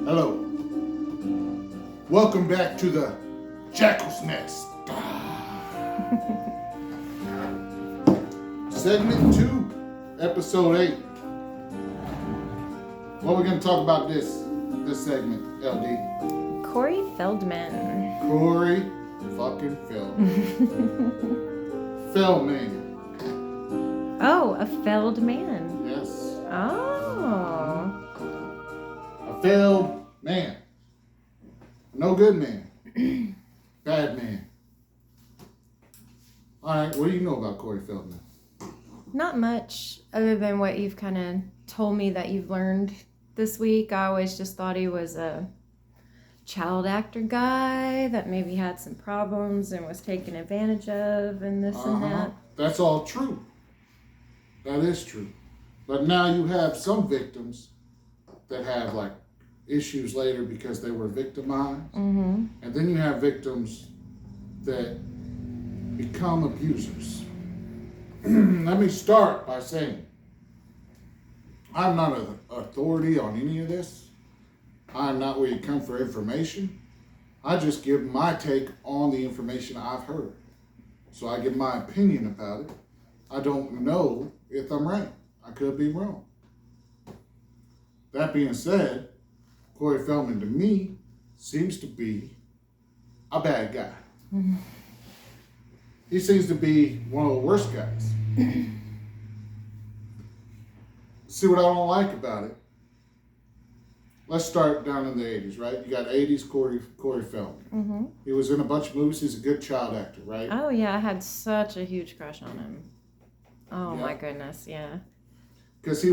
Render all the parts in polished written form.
Hello. Welcome back to the Jackal's Nest. Segment 2, Episode 8. What are we going to talk about this segment, LD? Corey Feldman. Corey fucking Feldman. Feldman. Oh, a Feldman. Yes. Oh. A failed man. No good man. Bad man. Alright, what do you know about Corey Feldman? Not much other than what you've kind of told me that you've learned this week. I always just thought he was a child actor guy that maybe had some problems and was taken advantage of and this and that. That's all true. That is true. But now you have some victims that have like issues later because they were victimized. Mm-hmm. And then you have victims that become abusers. Let me start by saying, I'm not an authority on any of this. I'm not where you come for information. I just give my take on the information I've heard. So I give my opinion about it. I don't know if I'm right. I could be wrong. That being said, Corey Feldman to me seems to be a bad guy. Mm-hmm. He seems to be one of the worst guys. See what I don't like about it? Let's start down in the 80s, right? You got 80s Corey Feldman. Mm-hmm. He was in a bunch of movies. He's a good child actor, right? Oh, yeah. I had such a huge crush on him. Oh, Yeah. my goodness. Yeah. Because he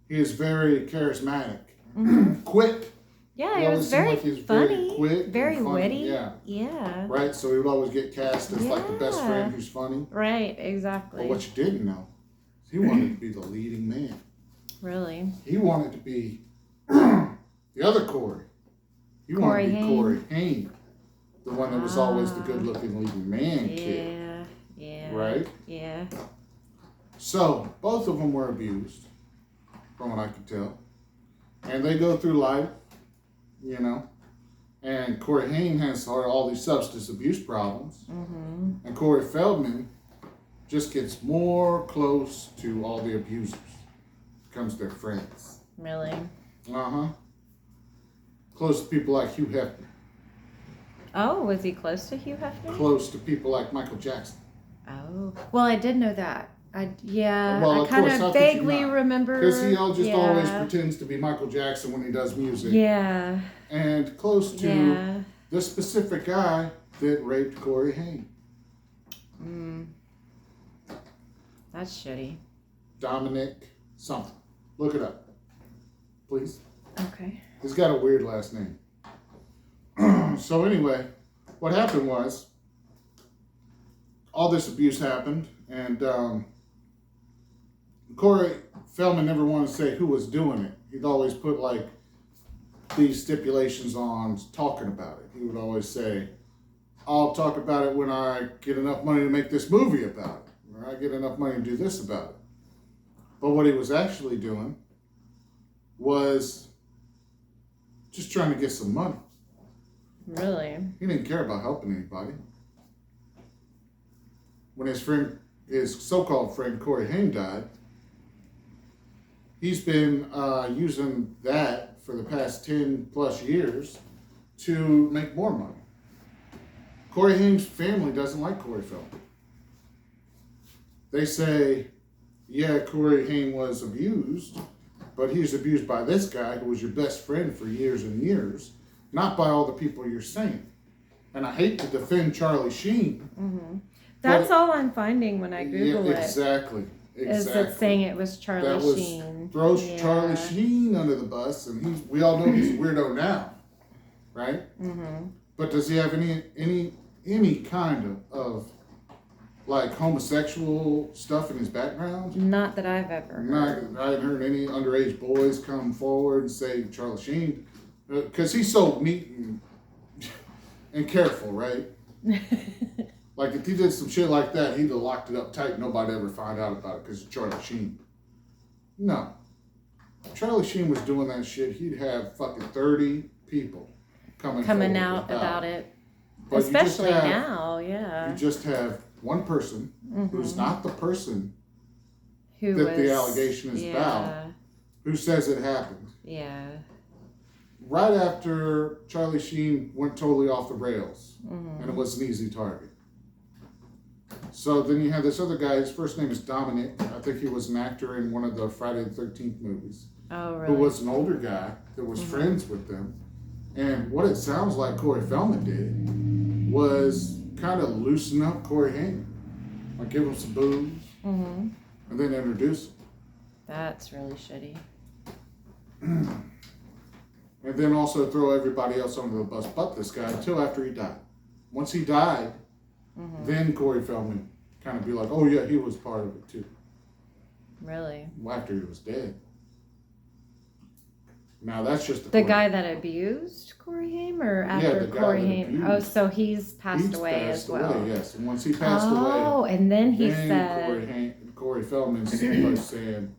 is very charismatic. Mm-hmm. Quick. Yeah, he was very funny. Very quick. Very and funny. witty. Yeah. Yeah. Right? So he would always get cast as like the best friend who's funny. Right, exactly. But what you didn't know, he wanted to be the leading man. Really? He wanted to be the other Corey. He wanted to be Corey Haim. The one that was always the good-looking leading man kid. Yeah. Right? Yeah. So, both of them were abused, from what I could tell. And they go through life, you know. And Corey Haim has all these substance abuse problems. Mm-hmm. And Corey Feldman just gets more close to all the abusers. Becomes their friends. Really? Uh-huh. Close to people like Hugh Hefner. Oh, was he close to Hugh Hefner? Close to people like Michael Jackson. Oh. Well, I did know that. I Well, kind of vaguely remember. Because he always pretends to be Michael Jackson when he does music. Yeah. And close to the specific guy that raped Corey Haim. That's shitty. Dominic something. Look it up. Please. Okay. He's got a weird last name. So anyway, what happened was, all this abuse happened, and Corey Feldman never wanted to say who was doing it. He'd always put like these stipulations on talking about it. He would always say, I'll talk about it when I get enough money to make this movie about it, or I get enough money to do this about it. But what he was actually doing was just trying to get some money. Really? He didn't care about helping anybody. When his so-called friend Corey Haim died, he's been using that for the past 10 plus years to make more money. Corey Haim's family doesn't like Corey Feldman. They say, yeah, Corey Haim was abused, but he was abused by this guy who was your best friend for years and years, not by all the people you're saying. And I hate to defend Charlie Sheen. Mm-hmm. That's all I'm finding when I Google it. Exactly. Is it saying it was Charlie Sheen? Throws Charlie Sheen under the bus, and we all know he's a weirdo now, right? Mm-hmm. But does he have any kind of like homosexual stuff in his background? Not that I've ever heard. I haven't heard any underage boys come forward and say Charlie Sheen, because he's so neat and careful, right? Like, if he did some shit like that, he'd have locked it up tight. Nobody ever found out about it because of Charlie Sheen. No. Charlie Sheen was doing that shit, he'd have fucking 30 people coming out about it. But especially now, yeah. You just have one person who's not the person who that the allegation is about, who says it happened. Yeah. Right after Charlie Sheen went totally off the rails, and it was an easy target. So then you have this other guy, his first name is Dominic. I think he was an actor in one of the Friday the 13th movies. Oh, really? Who was an older guy that was friends with them. And what it sounds like Corey Feldman did was kind of loosen up Corey Haim. Like give him some booze, and then introduce him. That's really shitty. And then also throw everybody else under the bus but this guy until after he died. Once he died, then Corey Feldman kind of be like, oh yeah, he was part of it too. Really? After he was dead. Now that's just the guy that abused Corey Haim, or after Corey Haim? Oh, so he's passed away as well. Yes, and once he passed away. Oh, and then he said Corey Feldman started saying,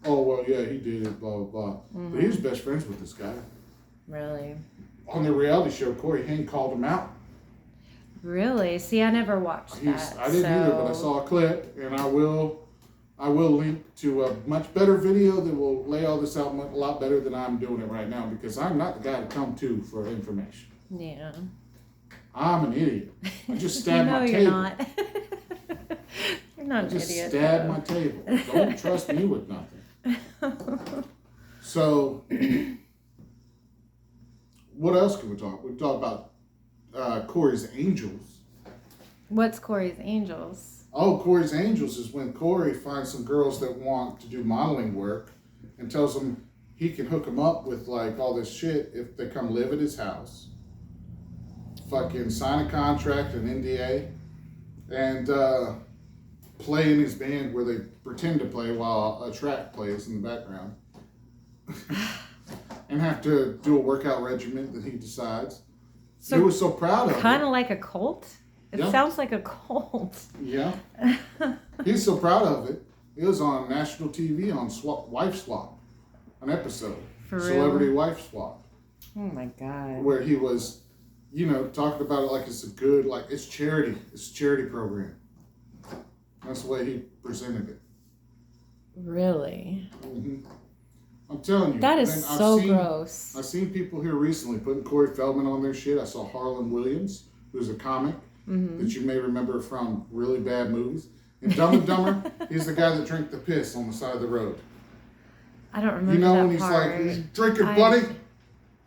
"Oh well, yeah, he did it, blah blah blah." But he was best friends with this guy. Really? On the reality show, Corey Haim called him out. Really? See, I never watched that. I didn't either, but I saw a clip, and I will link to a much better video that will lay all this out a lot better than I'm doing it right now, because I'm not the guy to come to for information. Yeah. I'm an idiot. I just stabbed my table. You're not. You're not an idiot. I just stabbed my table. Don't trust me with nothing. So, what else can we talk? We talk about Corey's Angels. What's Corey's Angels? Oh, Corey's Angels is when Corey finds some girls that want to do modeling work and tells them he can hook them up with like all this shit if they come live at his house. Fucking sign a contract, an NDA, and play in his band where they pretend to play while a track plays in the background. And have to do a workout regimen that he decides. So he was so proud of it. Kind of like a cult? It sounds like a cult. Yeah. He's so proud of it. It was on national TV on Wife Swap, an episode. For real? Celebrity Wife Swap. Oh my God. Where he was, talking about it like it's it's charity. It's a charity program. That's the way he presented it. Really? Mm-hmm. I'm telling you. That is gross. I've seen people here recently putting Corey Feldman on their shit. I saw Harlan Williams, who's a comic that you may remember from really bad movies. In Dumb and Dumber, he's the guy that drank the piss on the side of the road. I don't remember that when part. He's drinking bloody,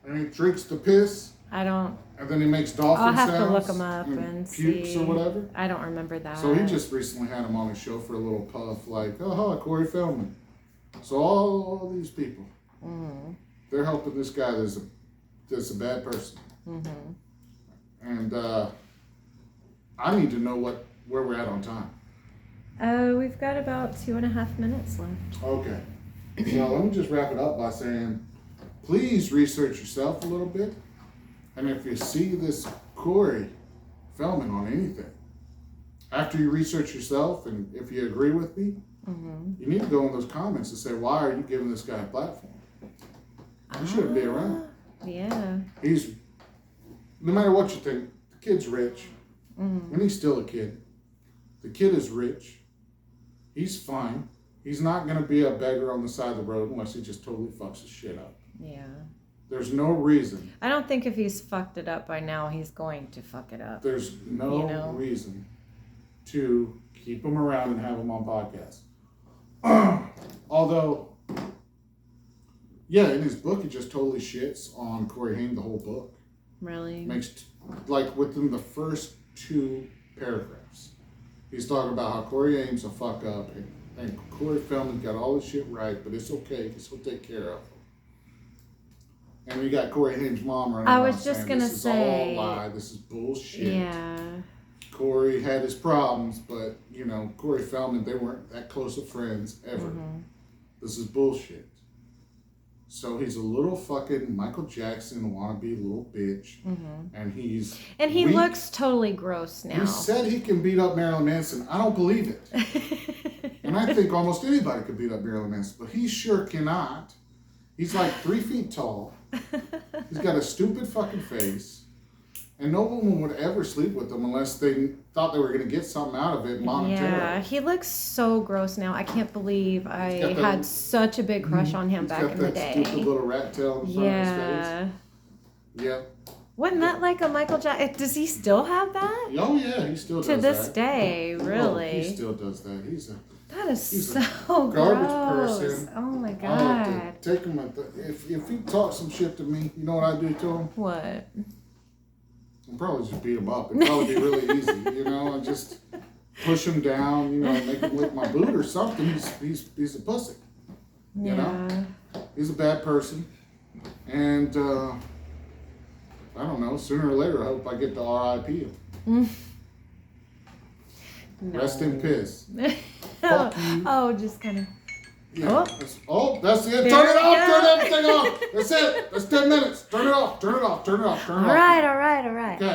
and he drinks the piss. I don't. And then he makes dolphin sounds. I'll have to look him up and pukes see. Or whatever. I don't remember that. So he just recently had him on his show for a little puff, like, oh, Corey Feldman. So all these people, they're helping this guy that's a bad person. And I need to know where we're at on time. We've got about 2.5 minutes left. Okay. So let me just wrap it up by saying, please research yourself a little bit. And if you see this Corey Feldman on anything, after you research yourself, and if you agree with me, you need to go in those comments and say, why are you giving this guy a platform? He shouldn't be around. Yeah. No matter what you think, the kid's rich. And he's still a kid. The kid is rich. He's fine. He's not going to be a beggar on the side of the road unless he just totally fucks his shit up. Yeah. There's no reason. I don't think if he's fucked it up by now, he's going to fuck it up. There's no reason to keep him around and have him on podcasts. Although, in his book, he just totally shits on Corey Haim, the whole book. Really? Makes, within the first 2 paragraphs, he's talking about how Corey Haim's a fuck up, and Corey Feldman got all his shit right, but it's okay, because he'll take care of him. And we got Corey Haim's mom running around saying, this is all a lie, this is bullshit. Yeah. Corey had his problems, but, Corey Feldman, they weren't that close of friends ever. This is bullshit. So he's a little fucking Michael Jackson wannabe little bitch. And he looks totally gross now. He said he can beat up Marilyn Manson. I don't believe it. And I think almost anybody could beat up Marilyn Manson, but he sure cannot. He's like 3 feet tall. He's got a stupid fucking face. And no woman would ever sleep with him unless they thought they were going to get something out of it monetarily. Yeah, he looks so gross now. I can't believe I had such a big crush on him back in the day. He's got that stupid little rat tail in front of his face. Yeah. Wasn't that like a Michael Jackson? Does he still have that? Oh, yeah, he still does that. To this day, really. Oh, he still does that. That is so garbage gross. person. Oh my I God. like to take him if he talks some shit to me, you know what I do to him? What? I'd probably just beat him up. It'd probably be really easy, you know, and just push him down, you know, make him lick my boot or something. He's a pussy, you know. He's a bad person, and I don't know. Sooner or later, I hope I get to R.I.P. him. No. Rest in piss. Fuck you. Oh, just kind of. Yeah. That's it. Turn it off. Turn everything off. That's it. That's 10 minutes. Turn it off. Turn it off. Turn it off. Turn it off. All right. Okay.